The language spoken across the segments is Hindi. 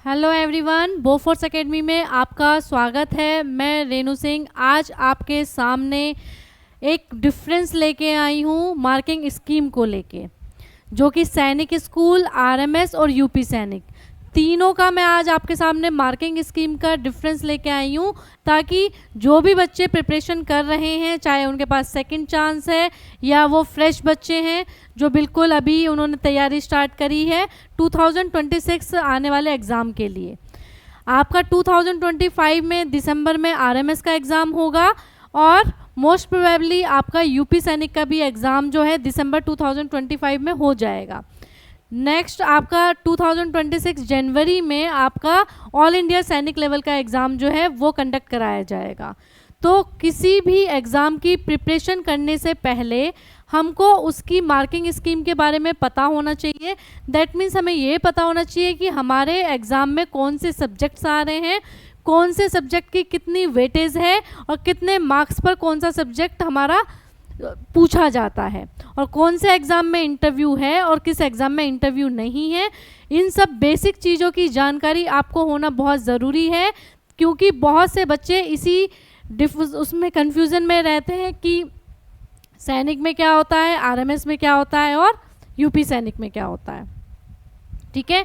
हेलो एवरीवन, बोफोर्स एकेडमी में आपका स्वागत है। मैं रेनू सिंह आज आपके सामने एक डिफरेंस लेके आई हूँ मार्किंग स्कीम को लेके, जो कि सैनिक स्कूल, आरएमएस और यूपी सैनिक तीनों का मैं आज आपके सामने मार्किंग स्कीम का डिफरेंस लेके आई हूँ, ताकि जो भी बच्चे प्रिपरेशन कर रहे हैं, चाहे उनके पास सेकंड चांस है या वो फ्रेश बच्चे हैं जो बिल्कुल अभी उन्होंने तैयारी स्टार्ट करी है 2026 आने वाले एग्ज़ाम के लिए। आपका 2025 में दिसंबर में आरएमएस का एग्ज़ाम होगा और मोस्ट प्रोबेबली आपका यूपी सैनिक का भी एग्ज़ाम जो है दिसंबर 2025 में हो जाएगा। नेक्स्ट आपका 2026 जनवरी में आपका ऑल इंडिया सैनिक लेवल का एग्ज़ाम जो है वो कंडक्ट कराया जाएगा। तो किसी भी एग्ज़ाम की प्रिपरेशन करने से पहले हमको उसकी मार्किंग स्कीम के बारे में पता होना चाहिए। दैट मीन्स हमें ये पता होना चाहिए कि हमारे एग्ज़ाम में कौन से सब्जेक्ट्स आ रहे हैं, कौन से सब्जेक्ट की कितनी वेटेज है और कितने मार्क्स पर कौन सा सब्जेक्ट हमारा पूछा जाता है, और कौन से एग्ज़ाम में इंटरव्यू है और किस एग्ज़ाम में इंटरव्यू नहीं है। इन सब बेसिक चीज़ों की जानकारी आपको होना बहुत ज़रूरी है, क्योंकि बहुत से बच्चे इसी उसमें कन्फ्यूज़न में रहते हैं कि सैनिक में क्या होता है, आरएमएस में क्या होता है और यूपी सैनिक में क्या होता है। ठीक है।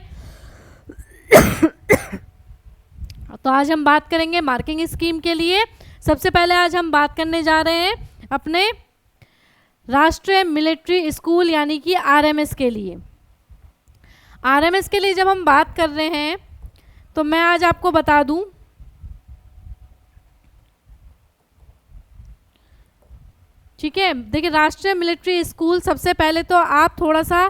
तो आज हम बात करेंगे मार्किंग स्कीम के लिए। सबसे पहले आज हम बात करने जा रहे हैं अपने राष्ट्रीय मिलिट्री स्कूल यानी कि आरएमएस के लिए। आरएमएस के लिए जब हम बात कर रहे हैं तो मैं आज आपको बता दूं, ठीक है। देखिए, राष्ट्रीय मिलिट्री स्कूल, सबसे पहले तो आप थोड़ा सा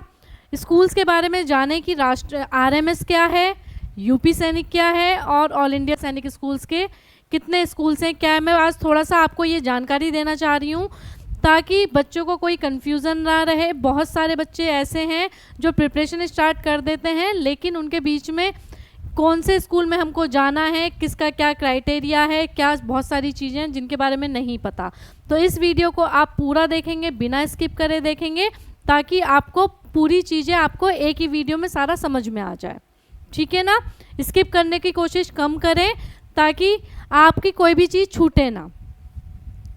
स्कूल्स के बारे में जानें कि राष्ट्रीय आरएमएस क्या है, यूपी सैनिक क्या है और ऑल इंडिया सैनिक स्कूल्स के कितने स्कूल्स हैं, क्या है। मैं आज थोड़ा सा आपको ये जानकारी देना चाह रही हूँ ताकि बच्चों को कोई कन्फ्यूज़न ना रहे। बहुत सारे बच्चे ऐसे हैं जो प्रिपरेशन स्टार्ट कर देते हैं, लेकिन उनके बीच में कौन से स्कूल में हमको जाना है, किसका क्या क्राइटेरिया है, क्या बहुत सारी चीज़ें हैं जिनके बारे में नहीं पता। तो इस वीडियो को आप पूरा देखेंगे, बिना स्किप करे देखेंगे, ताकि आपको पूरी चीज़ें आपको एक ही वीडियो में सारा समझ में आ जाए। ठीक है ना। स्किप करने की कोशिश कम करें ताकि आपकी कोई भी चीज़ छूटे ना।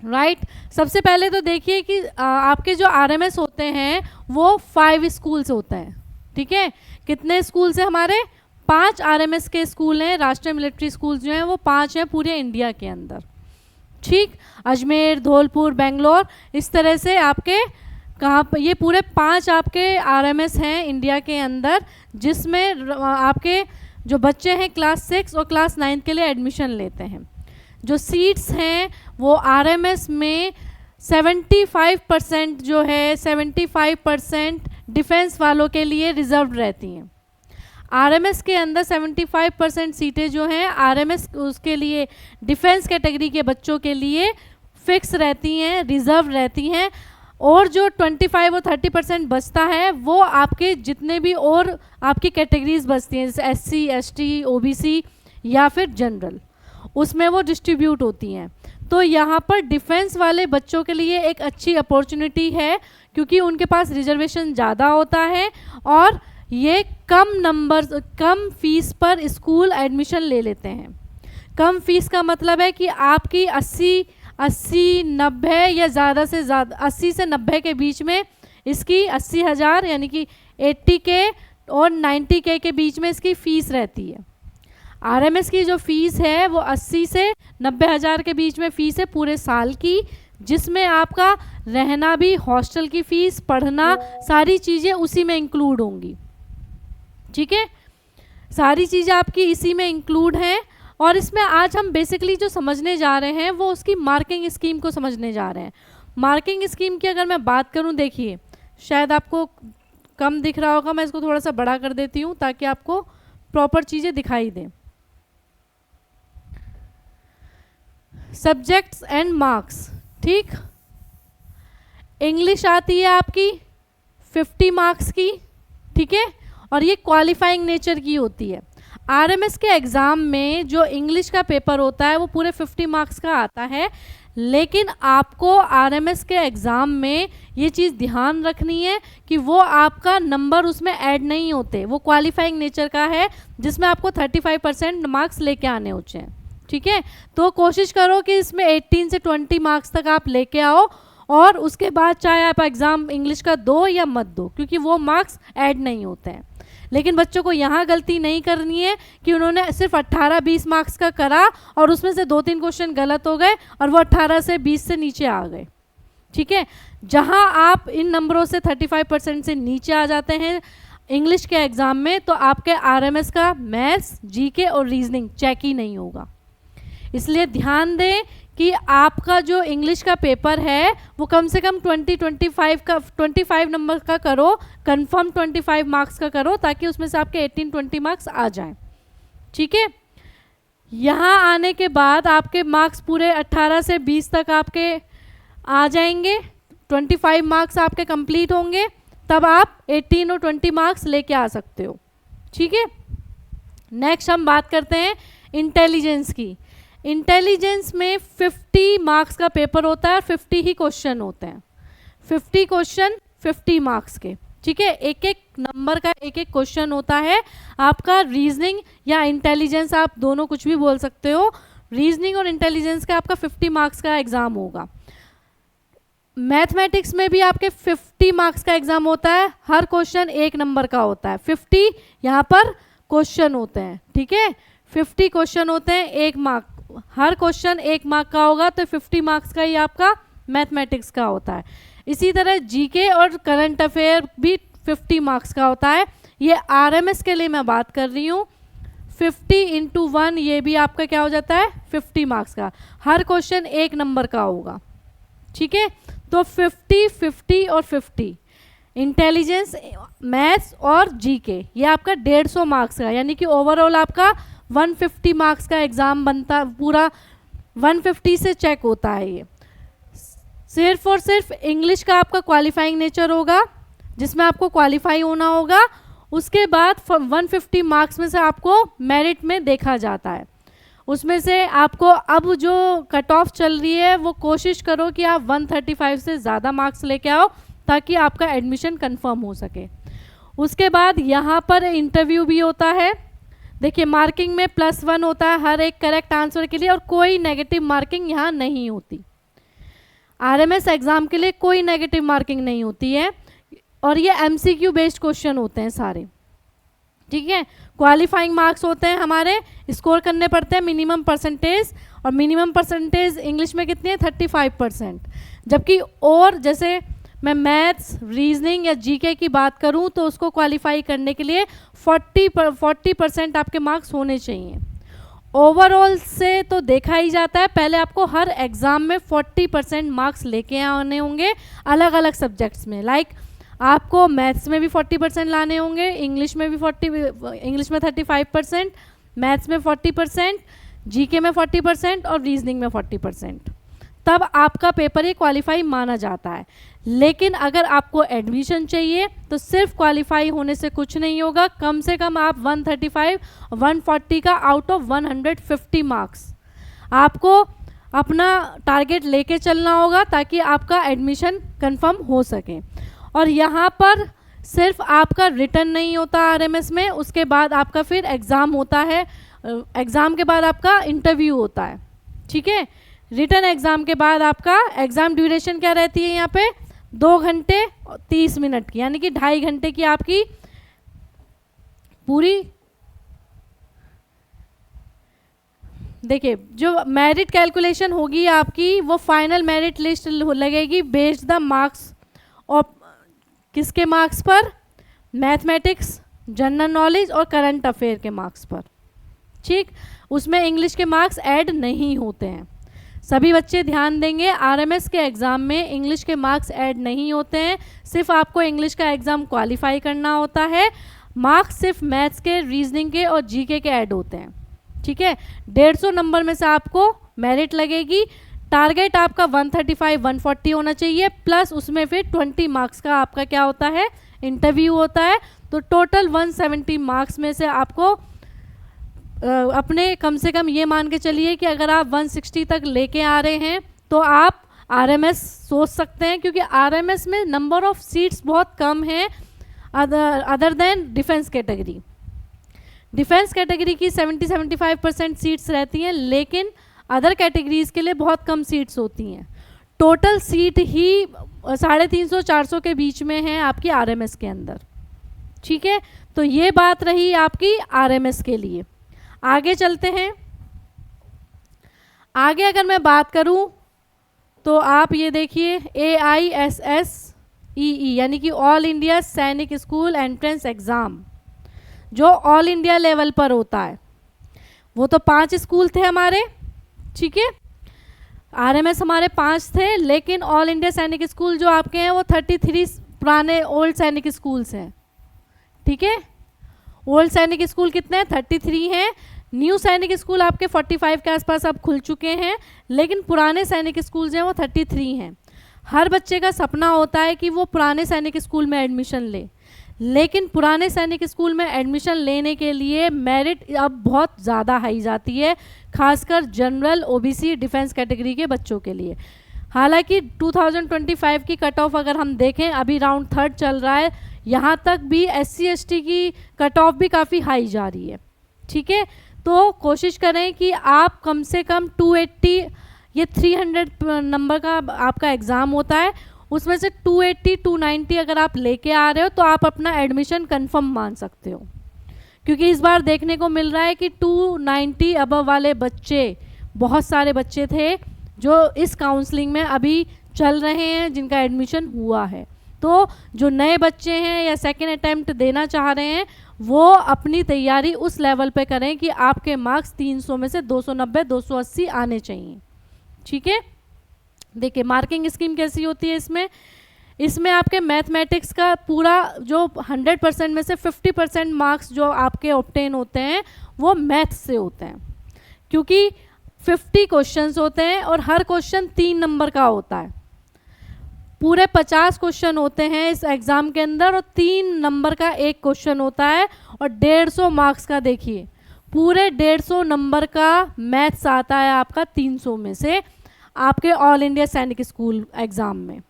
राइट। सबसे पहले तो देखिए कि आपके जो आरएमएस होते हैं वो 5 स्कूल्स होते हैं। ठीक है। कितने स्कूल्स हैं हमारे? 5 आरएमएस के स्कूल हैं। राष्ट्रीय मिलिट्री स्कूल जो हैं वो 5 हैं पूरे इंडिया के अंदर। ठीक। अजमेर, धौलपुर, बेंगलोर, इस तरह से आपके कहाँ पर ये पूरे 5 आपके आरएमएस हैं इंडिया के अंदर, जिसमें आपके जो बच्चे हैं क्लास 6 और क्लास 9 के लिए एडमिशन लेते हैं। जो सीट्स हैं वो आरएमएस में 75% जो है 75% डिफेंस वालों के लिए रिजर्व रहती हैं। आरएमएस के अंदर 75% सीटें जो हैं आरएमएस उसके लिए डिफेंस कैटेगरी के बच्चों के लिए फिक्स रहती हैं, रिजर्व रहती हैं, और जो 25 और 30% बचता है वो आपके जितने भी और आपकी कैटेगरीज बचती हैं, जैसे एससी, एसटी, ओबीसी या फिर जनरल, उसमें वो डिस्ट्रीब्यूट होती हैं। तो यहाँ पर डिफेंस वाले बच्चों के लिए एक अच्छी अपॉर्चुनिटी है, क्योंकि उनके पास रिजर्वेशन ज़्यादा होता है और ये कम फीस पर स्कूल एडमिशन ले लेते हैं। कम फीस का मतलब है कि आपकी 80, 90 या ज़्यादा से ज़्यादा 80 से 90 के बीच में इसकी 80,000 यानी कि 80K और 90K के बीच में इसकी फ़ीस रहती है। आरएमएस की जो फ़ीस है वो 80 से 90,000 के बीच में फ़ीस है पूरे साल की, जिसमें आपका रहना भी, हॉस्टल की फ़ीस, पढ़ना, सारी चीज़ें उसी में इंक्लूड होंगी। ठीक है। सारी चीज़ें आपकी इसी में इंक्लूड हैं। और इसमें आज हम बेसिकली जो समझने जा रहे हैं वो उसकी मार्किंग स्कीम को समझने जा रहे हैं। मार्किंग स्कीम की अगर मैं बात करूं, देखिए शायद आपको कम दिख रहा होगा, मैं इसको थोड़ा सा बड़ा कर देती हूं ताकि आपको प्रॉपर चीज़ें दिखाई दें। Subjects and marks. ठीक। इंग्लिश आती है आपकी 50 मार्क्स की। ठीक है। और ये क्वालिफाइंग नेचर की होती है। आरएमएस के एग्ज़ाम में जो इंग्लिश का पेपर होता है वो पूरे 50 मार्क्स का आता है, लेकिन आपको आरएमएस के एग्ज़ाम में ये चीज़ ध्यान रखनी है कि वो आपका नंबर उसमें ऐड नहीं होते, वो क्वालिफाइंग नेचर का है जिसमें आपको 35% मार्क्स लेके आने होते हैं। ठीक है, तो कोशिश करो कि इसमें 18 से 20 मार्क्स तक आप लेके आओ, और उसके बाद चाहे आप एग्ज़ाम इंग्लिश का दो या मत दो, क्योंकि वो मार्क्स ऐड नहीं होते हैं। लेकिन बच्चों को यहाँ गलती नहीं करनी है कि उन्होंने सिर्फ 18-20 मार्क्स का करा और उसमें से 2-3 क्वेश्चन गलत हो गए और वो 18 से 20 से नीचे आ गए। ठीक है, जहाँ आप इन नंबरों से 35% से नीचे आ जाते हैं इंग्लिश के एग्ज़ाम में, तो आपके आरएमएस का मैथ्स, जीके और रीजनिंग चेक ही नहीं होगा। इसलिए ध्यान दें कि आपका जो इंग्लिश का पेपर है वो कम से कम 25 नंबर का करो, कंफर्म 25 मार्क्स का करो, ताकि उसमें से आपके 18-20 मार्क्स आ जाएं। ठीक है, यहाँ आने के बाद आपके मार्क्स पूरे 18 से 20 तक आपके आ जाएंगे, 25 मार्क्स आपके कंप्लीट होंगे, तब आप 18 और 20 मार्क्स लेके आ सकते हो। ठीक है, नेक्स्ट हम बात करते हैं इंटेलिजेंस की। इंटेलिजेंस में 50 मार्क्स का पेपर होता है और 50 ही क्वेश्चन होते हैं। 50 क्वेश्चन 50 मार्क्स के। ठीक है, एक एक नंबर का एक एक क्वेश्चन होता है। आपका रीजनिंग या इंटेलिजेंस, आप दोनों कुछ भी बोल सकते हो, रीजनिंग और इंटेलिजेंस का आपका 50 मार्क्स का एग्जाम होगा। मैथमेटिक्स में भी आपके 50 मार्क्स का एग्जाम होता है, हर क्वेश्चन एक नंबर का होता है। 50 यहाँ पर क्वेश्चन होते हैं। ठीक है, 50 क्वेश्चन होते हैं, 1 मार्क, हर क्वेश्चन 1 मार्क का होगा, तो 50 मार्क्स का ही आपका मैथमेटिक्स का होता है। इसी तरह जीके और करंट अफेयर भी 50 मार्क्स का होता है। ये आरएमएस के लिए मैं बात कर रही हूँ। 50 × 1 ये भी आपका क्या हो जाता है, 50 मार्क्स का, हर क्वेश्चन 1 नंबर का होगा। ठीक है, तो 50, 50 और 50 इंटेलिजेंस, मैथ्स और जीके, ये आपका 150 मार्क्स का, यानी कि ओवरऑल आपका 150 मार्क्स का एग्ज़ाम बनता, पूरा 150 से चेक होता है। ये सिर्फ और सिर्फ इंग्लिश का आपका क्वालिफाइंग नेचर होगा, जिसमें आपको क्वालिफाई होना होगा। उसके बाद 150 मार्क्स में से आपको मेरिट में देखा जाता है। उसमें से आपको अब जो कट ऑफ चल रही है वो कोशिश करो कि आप 135 से ज़्यादा मार्क्स लेके आओ, ताकि आपका एडमिशन कंफर्म हो सके। उसके बाद यहाँ पर इंटरव्यू भी होता है। देखिए, मार्किंग में +1 होता है हर एक करेक्ट आंसर के लिए, और कोई नेगेटिव मार्किंग यहाँ नहीं होती। आरएमएस एग्ज़ाम के लिए कोई नेगेटिव मार्किंग नहीं होती है, और ये एमसीक्यू बेस्ड क्वेश्चन होते हैं सारे। ठीक है, क्वालिफाइंग मार्क्स होते हैं हमारे, स्कोर करने पड़ते हैं मिनिमम परसेंटेज, और मिनिमम परसेंटेज इंग्लिश में कितनी है, 35%। जबकि और जैसे मैं मैथ्स, रीजनिंग या जीके की बात करूं तो उसको क्वालिफाई करने के लिए 40% आपके मार्क्स होने चाहिए। ओवरऑल से तो देखा ही जाता है, पहले आपको हर एग्ज़ाम में 40% मार्क्स लेके आने होंगे अलग अलग सब्जेक्ट्स में। लाइक आपको मैथ्स में भी 40% लाने होंगे, इंग्लिश में भी 35%, मैथ्स में 40%, जीके में 40% और रीजनिंग में 40%, तब आपका पेपर ही क्वालिफाई माना जाता है। लेकिन अगर आपको एडमिशन चाहिए तो सिर्फ क्वालिफाई होने से कुछ नहीं होगा, कम से कम आप 135 140 का आउट ऑफ 150 मार्क्स आपको अपना टारगेट लेके चलना होगा, ताकि आपका एडमिशन कंफर्म हो सके। और यहाँ पर सिर्फ आपका रिटर्न नहीं होता आरएमएस में, उसके बाद आपका फिर एग्ज़ाम होता है, एग्ज़ाम के बाद आपका इंटरव्यू होता है। ठीक है, रिटर्न एग्ज़ाम के बाद आपका एग्ज़ाम ड्यूरेशन क्या रहती है यहाँ पे, 2 घंटे 30 मिनट की, यानी कि 2.5 घंटे की आपकी पूरी। देखिए, जो मेरिट कैलकुलेशन होगी आपकी, वो फाइनल मेरिट लिस्ट लगेगी बेस्ड द मार्क्स, और किसके मार्क्स पर, मैथमेटिक्स, जनरल नॉलेज और करंट अफेयर के मार्क्स पर। ठीक, उसमें इंग्लिश के मार्क्स ऐड नहीं होते हैं। सभी बच्चे ध्यान देंगे, आरएमएस के एग्ज़ाम में इंग्लिश के मार्क्स ऐड नहीं होते हैं, सिर्फ आपको इंग्लिश का एग्ज़ाम क्वालिफाई करना होता है। मार्क्स सिर्फ मैथ्स के, रीजनिंग के और जीके के ऐड होते हैं। ठीक है, 150 नंबर में से आपको मेरिट लगेगी। टारगेट आपका 135 140 होना चाहिए, प्लस उसमें फिर 20 मार्क्स का आपका क्या होता है, इंटरव्यू होता है। तो टोटल 170 मार्क्स में से आपको अपने कम से कम ये मान के चलिए कि अगर आप 160 तक लेके आ रहे हैं तो आप आरएमएस सोच सकते हैं, क्योंकि आरएमएस में नंबर ऑफ सीट्स बहुत कम हैं other than defence category. Defence category की 70-75% सीट्स रहती हैं, लेकिन अदर कैटेगरीज के लिए बहुत कम सीट्स होती हैं। टोटल सीट ही 350-400 के बीच में है आपकी आरएमएस के अंदर। ठीक है, तो ये बात रही आपकी आरएमएस के लिए। आगे चलते हैं। आगे अगर मैं बात करूं तो आप ये देखिए AISSEE यानी कि ऑल इंडिया सैनिक स्कूल एंट्रेंस एग्ज़ाम, जो ऑल इंडिया लेवल पर होता है। वो तो 5 स्कूल थे हमारे, ठीक है, आरएमएस हमारे 5 थे, लेकिन ऑल इंडिया सैनिक स्कूल जो आपके हैं वो 33 पुराने ओल्ड सैनिक स्कूल्स हैं। ठीक है, ओल्ड सैनिक स्कूल कितने हैं? 33 हैं। न्यू सैनिक स्कूल आपके 45 के आसपास अब खुल चुके हैं, लेकिन पुराने सैनिक स्कूल जो हैं वो 33 हैं। हर बच्चे का सपना होता है कि वो पुराने सैनिक स्कूल में एडमिशन ले, लेकिन पुराने सैनिक स्कूल में एडमिशन लेने के लिए मेरिट अब बहुत ज़्यादा हाई जाती है, खासकर जनरल, ओबीसी, डिफेंस कैटेगरी के बच्चों के लिए। हालांकि 2025 की कट ऑफ अगर हम देखें, अभी राउंड 3 चल रहा है, यहाँ तक भी SC ST की कट ऑफ भी काफ़ी हाई जा रही है। ठीक है, तो कोशिश करें कि आप कम से कम 280, ये 300 नंबर का आपका एग्ज़ाम होता है, उसमें से 280-290 अगर आप लेके आ रहे हो तो आप अपना एडमिशन कंफर्म मान सकते हो। क्योंकि इस बार देखने को मिल रहा है कि 290 अबव वाले बच्चे, बहुत सारे बच्चे थे जो इस काउंसलिंग में अभी चल रहे हैं, जिनका एडमिशन हुआ है। तो जो नए बच्चे हैं या सेकेंड अटैम्प्ट देना चाह रहे हैं, वो अपनी तैयारी उस लेवल पे करें कि आपके मार्क्स 300 में से 290-280 आने चाहिए। ठीक है, देखिए मार्किंग स्कीम कैसी होती है इसमें आपके मैथमेटिक्स का पूरा जो 100% में से 50% मार्क्स जो आपके ऑब्टेन होते हैं वो मैथ से होते हैं, क्योंकि 50 क्वेश्चंस होते हैं और हर क्वेश्चन 3 नंबर का होता है। पूरे 50 क्वेश्चन होते हैं इस एग्ज़ाम के अंदर और 3 नंबर का एक क्वेश्चन होता है और 150 मार्क्स का। देखिए पूरे 150 नंबर का मैथ्स आता है आपका 300 में से आपके ऑल इंडिया सैनिक स्कूल एग्ज़ाम में।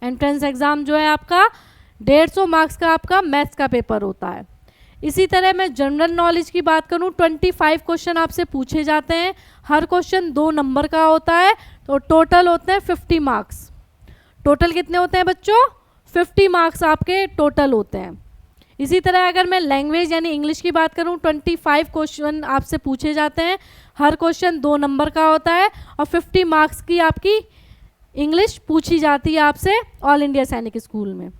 एंट्रेंस एग्ज़ाम जो है आपका 150 मार्क्स का आपका मैथ्स का पेपर होता है। इसी तरह मैं जनरल नॉलेज की बात करूं, 25 क्वेश्चन आपसे पूछे जाते हैं, हर क्वेश्चन 2 नंबर का होता है, तो टोटल होते हैं 50 मार्क्स। टोटल कितने होते हैं बच्चों? 50 मार्क्स आपके टोटल होते हैं। इसी तरह अगर मैं लैंग्वेज यानी इंग्लिश की बात करूं, 25 क्वेश्चन आपसे पूछे जाते हैं, हर क्वेश्चन 2 नंबर का होता है और 50 मार्क्स की आपकी इंग्लिश पूछी जाती है आपसे ऑल इंडिया सैनिक स्कूल में।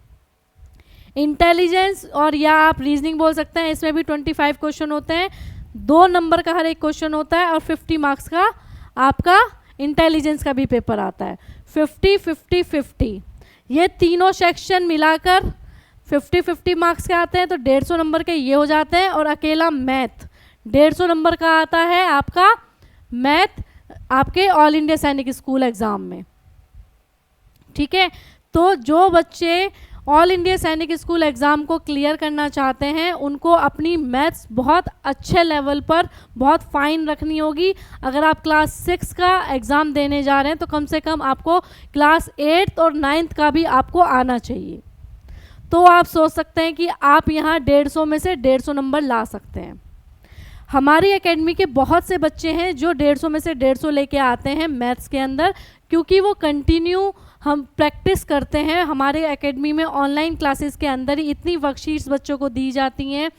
इंटेलिजेंस और या आप रीजनिंग बोल सकते हैं, इसमें भी 25 क्वेश्चन होते हैं, 2 नंबर का हर एक क्वेश्चन होता है और 50 मार्क्स का आपका इंटेलिजेंस का भी पेपर आता है। 50-50-50 ये तीनों सेक्शन मिलाकर 50-50 मार्क्स के आते हैं, तो 150 नंबर के ये हो जाते हैं। और अकेला मैथ 150 नंबर का आता है आपका मैथ आपके ऑल इंडिया सैनिक स्कूल एग्ज़ाम में। ठीक है, तो जो बच्चे ऑल इंडिया सैनिक स्कूल एग्ज़ाम को क्लियर करना चाहते हैं उनको अपनी मैथ्स बहुत अच्छे लेवल पर बहुत फाइन रखनी होगी। अगर आप क्लास 6 का एग्ज़ाम देने जा रहे हैं तो कम से कम आपको क्लास 8 और 9th का भी आपको आना चाहिए। तो आप सोच सकते हैं कि आप यहाँ 150 में से 150 नंबर ला सकते हैं। हमारी एकेडमी के बहुत से बच्चे हैं जो 150 में से 150 लेके आते हैं मैथ्स के अंदर, क्योंकि वो कंटिन्यू हम प्रैक्टिस करते हैं। हमारे एकेडमी में ऑनलाइन क्लासेस के अंदर ही इतनी वर्कशीट्स बच्चों को दी जाती हैं,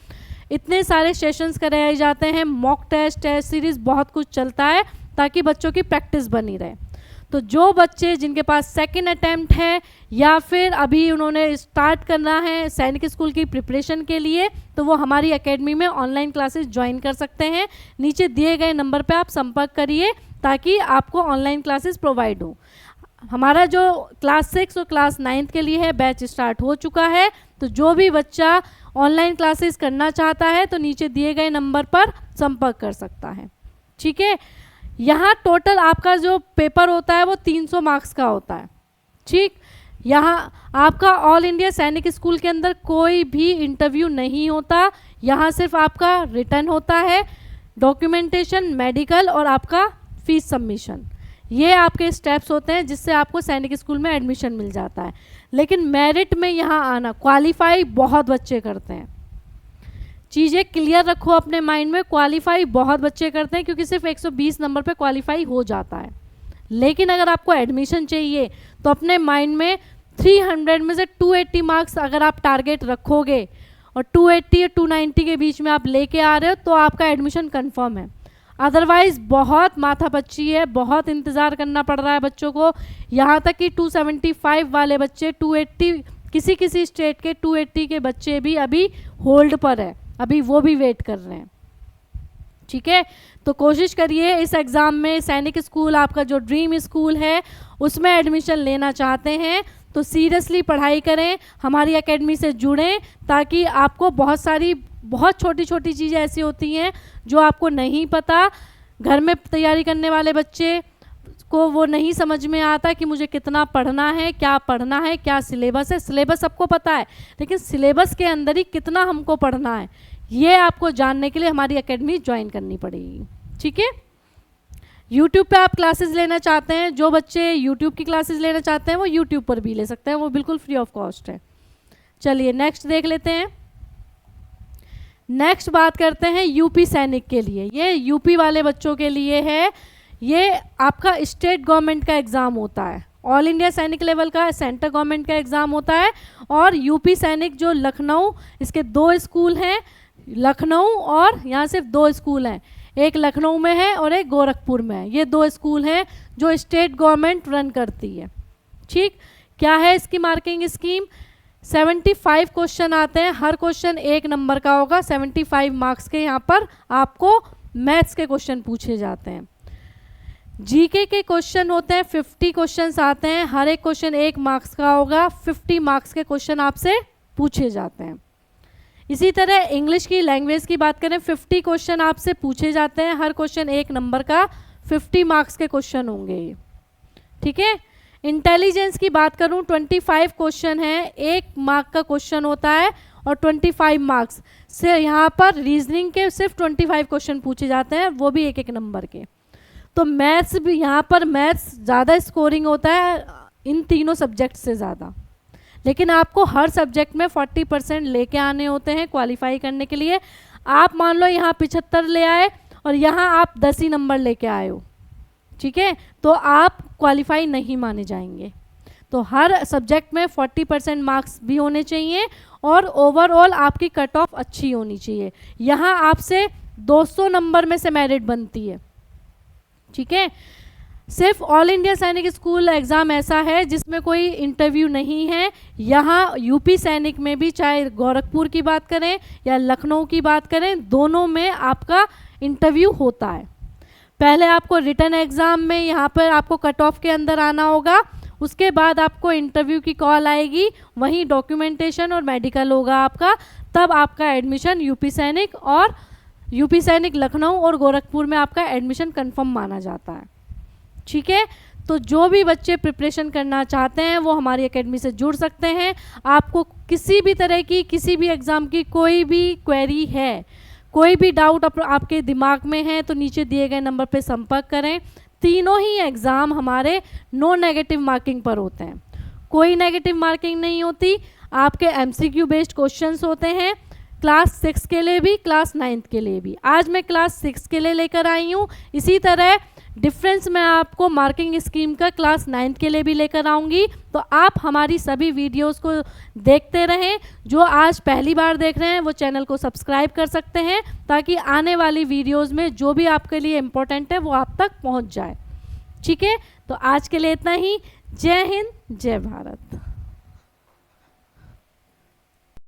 इतने सारे सेशंस कराए जाते हैं, मॉक टेस्ट सीरीज़ बहुत कुछ चलता है ताकि बच्चों की प्रैक्टिस बनी रहे। तो जो बच्चे जिनके पास सेकंड अटैम्प्ट है या फिर अभी उन्होंने स्टार्ट करना है सैनिक स्कूल की प्रिपरेशन के लिए, तो वो हमारी एकेडमी में ऑनलाइन क्लासेस ज्वाइन कर सकते हैं। नीचे दिए गए नंबर पे आप संपर्क करिए ताकि आपको ऑनलाइन क्लासेस प्रोवाइड हो। हमारा जो क्लास 6 और क्लास 9th के लिए है बैच स्टार्ट हो चुका है, तो जो भी बच्चा ऑनलाइन क्लासेस करना चाहता है तो नीचे दिए गए नंबर पर संपर्क कर सकता है। ठीक है, यहाँ टोटल आपका जो पेपर होता है वो 300 मार्क्स का होता है। ठीक, यहाँ आपका ऑल इंडिया सैनिक स्कूल के अंदर कोई भी इंटरव्यू नहीं होता, यहाँ सिर्फ आपका रिटर्न होता है, डॉक्यूमेंटेशन, मेडिकल और आपका फीस सबमिशन। ये आपके स्टेप्स होते हैं जिससे आपको सैनिक स्कूल में एडमिशन मिल जाता है। लेकिन मेरिट में यहाँ आना, क्वालिफाई बहुत बच्चे करते हैं। चीज़ें क्लियर रखो अपने माइंड में, क्वालिफाई बहुत बच्चे करते हैं क्योंकि सिर्फ 120 नंबर पे क्वालिफाई हो जाता है। लेकिन अगर आपको एडमिशन चाहिए तो अपने माइंड में 300 में से 280 मार्क्स अगर आप टारगेट रखोगे और 280 या 290 के बीच में आप लेके आ रहे हो तो आपका एडमिशन कंफर्म है। अदरवाइज़ बहुत माथापच्ची है, बहुत इंतज़ार करना पड़ रहा है बच्चों को। यहाँ तक कि 275 वाले बच्चे 280, किसी किसी स्टेट के 280 के बच्चे भी अभी होल्ड पर है, अभी वो भी वेट कर रहे हैं। ठीक है, तो कोशिश करिए इस एग्ज़ाम में सैनिक स्कूल, आपका जो ड्रीम स्कूल है उसमें एडमिशन लेना चाहते हैं तो सीरियसली पढ़ाई करें, हमारी एकेडमी से जुड़ें, ताकि आपको बहुत छोटी छोटी चीज़ें ऐसी होती हैं जो आपको नहीं पता। घर में तैयारी करने वाले बच्चे को वो नहीं समझ में आता कि मुझे कितना पढ़ना है, क्या सिलेबस है। सिलेबस सबको पता है, लेकिन सिलेबस के अंदर ही कितना हमको पढ़ना है, ये आपको जानने के लिए हमारी एकेडमी ज्वाइन करनी पड़ेगी। ठीक है, यूट्यूब पे आप क्लासेस लेना चाहते हैं, जो बच्चे यूट्यूब की क्लासेस लेना चाहते हैं वो यूट्यूब पर भी ले सकते हैं, वो बिल्कुल फ्री ऑफ कॉस्ट है। चलिए नेक्स्ट देख लेते हैं। नेक्स्ट बात करते हैं यूपी सैनिक के लिए। ये यूपी वाले बच्चों के लिए है। ये आपका स्टेट गवर्नमेंट का एग्ज़ाम होता है, ऑल इंडिया सैनिक लेवल का सेंट्रल गवर्नमेंट का एग्ज़ाम होता है। और यूपी सैनिक जो लखनऊ, इसके 2 स्कूल हैं, लखनऊ और यहाँ सिर्फ 2 स्कूल हैं, एक लखनऊ में है और एक गोरखपुर में है। ये 2 स्कूल हैं जो स्टेट गवर्नमेंट रन करती है। ठीक, क्या है इसकी मार्किंग स्कीम? 75 क्वेश्चन आते हैं, हर क्वेश्चन 1 नंबर का होगा। 75 मार्क्स के यहाँ पर आपको मैथ्स के क्वेश्चन पूछे जाते हैं। जीके के क्वेश्चन होते हैं, 50 क्वेश्चंस आते हैं, हर एक क्वेश्चन 1 मार्क्स का होगा। 50 मार्क्स के क्वेश्चन आपसे पूछे जाते हैं। इसी तरह इंग्लिश की लैंग्वेज की बात करें, 50 क्वेश्चन आपसे पूछे जाते हैं, हर क्वेश्चन 1 नंबर का, 50 मार्क्स के क्वेश्चन होंगे ये। ठीक है, इंटेलिजेंस की बात करूं, 25 क्वेश्चन है, 1 मार्क का क्वेश्चन होता है और 25 मार्क्स से यहाँ पर रीजनिंग के सिर्फ 25 क्वेश्चन पूछे जाते हैं, वो भी 1 नंबर के। तो मैथ्स भी, यहाँ पर मैथ्स ज़्यादा स्कोरिंग होता है इन तीनों सब्जेक्ट से ज़्यादा, लेकिन आपको हर सब्जेक्ट में 40% लेके आने होते हैं क्वालिफाई करने के लिए। आप मान लो यहाँ 75 ले आए और यहाँ आप 10 ही नंबर लेके आए हो, ठीक है, तो आप क्वालिफाई नहीं माने जाएंगे। तो हर सब्जेक्ट में 40% मार्क्स भी होने चाहिए और ओवरऑल आपकी कट ऑफ अच्छी होनी चाहिए। यहाँ आपसे 200 नंबर में से मेरिट बनती है। ठीक है, सिर्फ ऑल इंडिया सैनिक स्कूल एग्ज़ाम ऐसा है जिसमें कोई इंटरव्यू नहीं है। यहाँ यूपी सैनिक में भी, चाहे गोरखपुर की बात करें या लखनऊ की बात करें, दोनों में आपका इंटरव्यू होता है। पहले आपको रिटन एग्ज़ाम में यहाँ पर आपको कट ऑफ के अंदर आना होगा, उसके बाद आपको इंटरव्यू की कॉल आएगी, वहीं डॉक्यूमेंटेशन और मेडिकल होगा आपका, तब आपका एडमिशन यूपी सैनिक लखनऊ और गोरखपुर में आपका एडमिशन कंफर्म माना जाता है। ठीक है, तो जो भी बच्चे प्रिपरेशन करना चाहते हैं वो हमारी एकेडमी से जुड़ सकते हैं। आपको किसी भी तरह की, किसी भी एग्ज़ाम की कोई भी क्वेरी है, कोई भी डाउट आपके दिमाग में है तो नीचे दिए गए नंबर पे संपर्क करें। तीनों ही एग्ज़ाम हमारे नो नेगेटिव मार्किंग पर होते हैं, कोई नेगेटिव मार्किंग नहीं होती। आपके MCQ बेस्ड क्वेश्चंस होते हैं, क्लास 6 के लिए भी, क्लास 9th के लिए भी। आज मैं क्लास 6 के लिए लेकर आई हूँ, इसी तरह डिफरेंस मैं आपको मार्किंग स्कीम का क्लास 9th के लिए भी लेकर आऊँगी। तो आप हमारी सभी वीडियोस को देखते रहें। जो आज पहली बार देख रहे हैं वो चैनल को सब्सक्राइब कर सकते हैं, ताकि आने वाली वीडियोस में जो भी आपके लिए इम्पोर्टेंट है वो आप तक पहुंच जाए। ठीक है, तो आज के लिए इतना ही। जय हिंद, जय भारत।